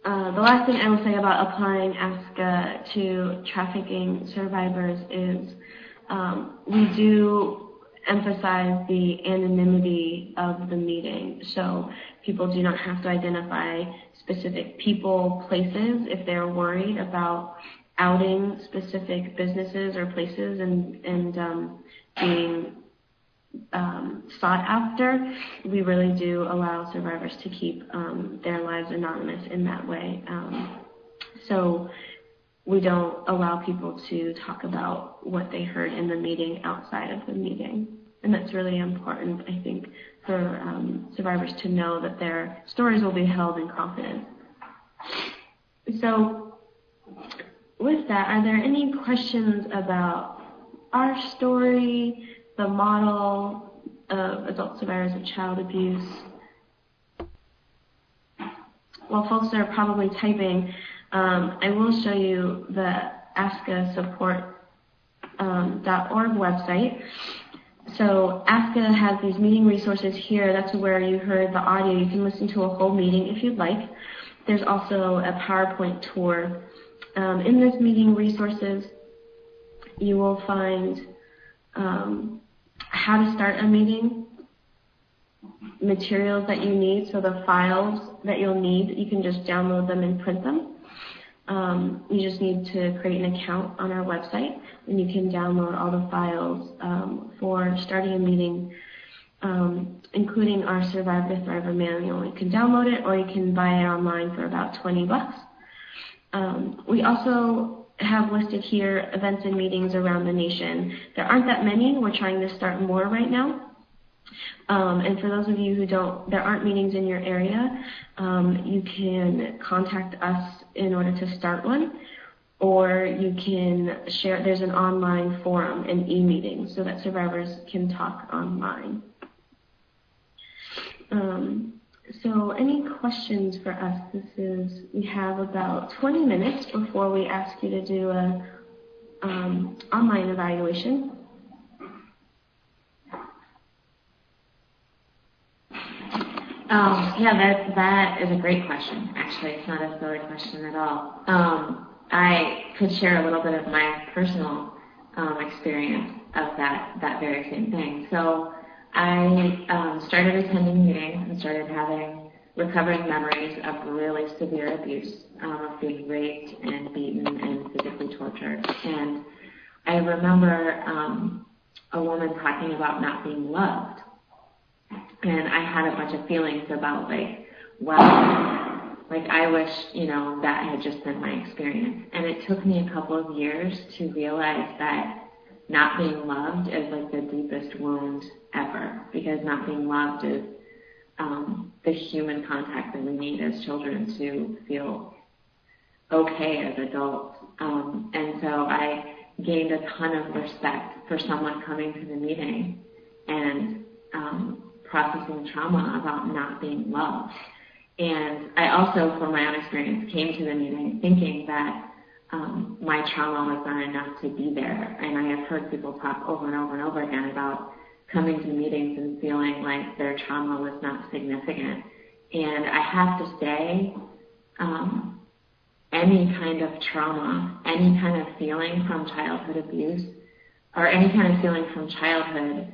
the last thing I will say about applying ASCA to trafficking survivors is we do emphasize the anonymity of the meeting. So people do not have to identify specific people, places, if they're worried about outing specific businesses or places and being sought after. We really do allow survivors to keep their lives anonymous in that way. So we don't allow people to talk about what they heard in the meeting outside of the meeting. And that's really important, I think, for survivors to know that their stories will be held in confidence. So with that, are there any questions about our story, the model of adult survivors of child abuse? While folks are probably typing, I will show you the ASCAsupport.org website. So ASCA has these meeting resources here. That's where you heard the audio. You can listen to a whole meeting if you'd like. There's also a PowerPoint tour. In this meeting resources, you will find how to start a meeting, materials that you need, so the files that you'll need, you can just download them and print them. You just need to create an account on our website, and you can download all the files for starting a meeting, including our Survivor to Thriver manual. You can download it, or you can buy it online for about $20. We also have listed here events and meetings around the nation. There aren't that many. We're trying to start more right now. And for those of you who there aren't meetings in your area, you can contact us in order to start one, or you can share. There's an online forum, an e-meeting, so that survivors can talk online. So any questions for us? We have about 20 minutes before we ask you to do a online evaluation. Yeah, that is a great question. Actually, it's not a silly question at all. I could share a little bit of my personal experience of that very same thing. So I started attending meetings and started having recovering memories of really severe abuse, of being raped and beaten and physically tortured. And I remember a woman talking about not being loved. And I had a bunch of feelings about I wish, that had just been my experience. And it took me a couple of years to realize that not being loved is the deepest wound ever, because not being loved is the human contact that we need as children to feel okay as adults. And so I gained a ton of respect for someone coming to the meeting and processing trauma about not being loved. And I also, from my own experience, came to the meeting thinking that my trauma was not enough to be there. And I have heard people talk over and over and over again about coming to meetings and feeling like their trauma was not significant. And I have to say, any kind of trauma, any kind of feeling from childhood abuse, or any kind of feeling from childhood,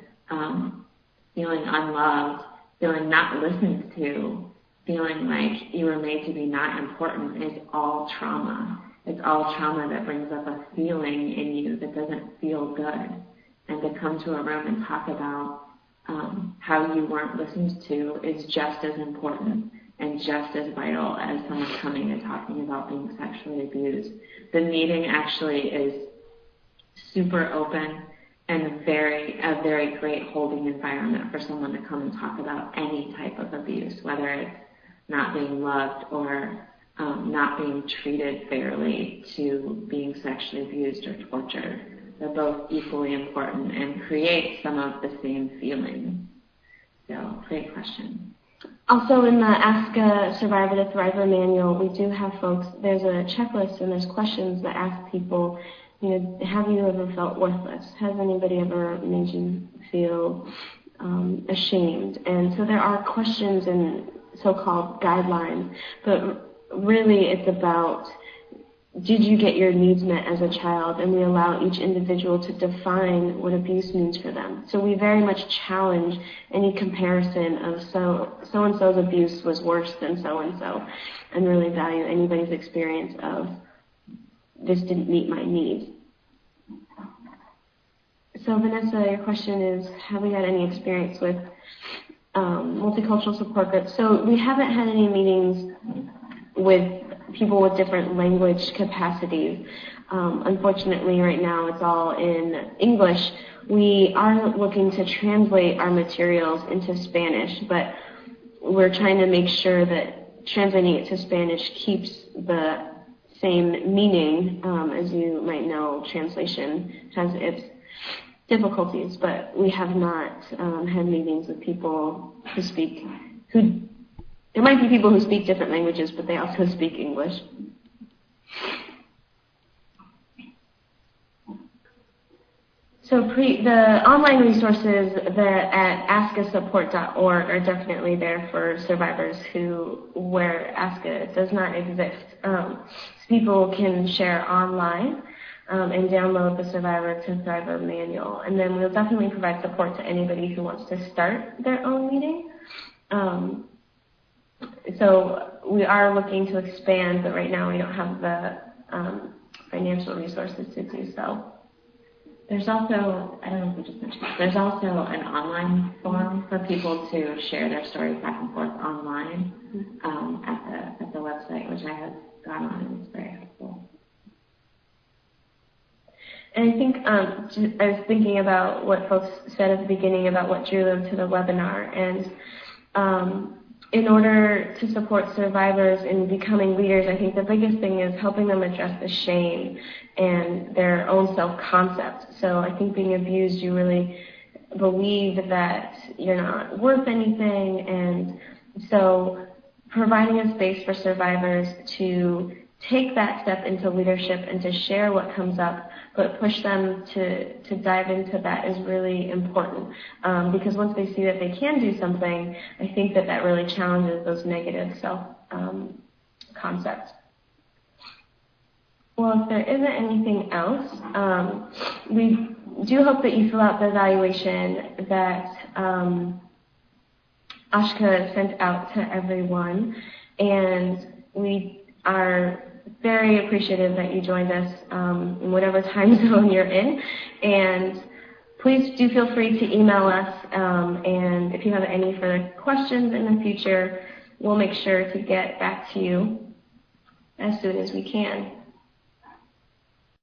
feeling unloved, feeling not listened to, feeling like you were made to be not important, is all trauma. It's all trauma that brings up a feeling in you that doesn't feel good. And to come to a room and talk about how you weren't listened to is just as important and just as vital as someone coming and talking about being sexually abused. The meeting actually is super open and a very great holding environment for someone to come and talk about any type of abuse, whether it's not being loved or not being treated fairly to being sexually abused or tortured. They're both equally important and create some of the same feelings. So, great question. Also, in the Ask a Survivor to Thriver manual, we do have folks, there's a checklist and there's questions that ask people, have you ever felt worthless? Has anybody ever made you feel ashamed? And so there are questions and so-called guidelines, but really it's about, did you get your needs met as a child? And we allow each individual to define what abuse means for them. So we very much challenge any comparison of so-and-so's abuse was worse than so-and-so, and really value anybody's experience of this didn't meet my needs. So Vanessa, your question is, have we had any experience with multicultural support groups? So we haven't had any meetings with people with different language capacities. Unfortunately, right now it's all in English. We are looking to translate our materials into Spanish, but we're trying to make sure that translating it to Spanish keeps the same meaning. As you might know, translation has its difficulties, but we have not had meetings with people there might be people who speak different languages, but they also speak English. So the online resources at askasupport.org are definitely there for survivors where ASCA does not exist. So people can share online and download the Survivor to Thriver manual. And then we'll definitely provide support to anybody who wants to start their own meeting. So we are looking to expand, but right now we don't have the financial resources to do so. There's also, I don't know if we just mentioned, there's also an online forum for people to share their stories back and forth online at the website, which I have gone on, and it's very helpful. And I think I was thinking about what folks said at the beginning about what drew them to the webinar, and in order to support survivors in becoming leaders, I think the biggest thing is helping them address the shame and their own self-concept. So I think being abused, you really believe that you're not worth anything, and so providing a space for survivors to take that step into leadership and to share what comes up, but push them to dive into that is really important, because once they see that they can do something, I think that really challenges those negative self-concepts. Well, if there isn't anything else, we do hope that you fill out the evaluation that Ashka sent out to everyone, and we are very appreciative that you joined us in whatever time zone you're in, and please do feel free to email us, and if you have any further questions in the future, we'll make sure to get back to you as soon as we can.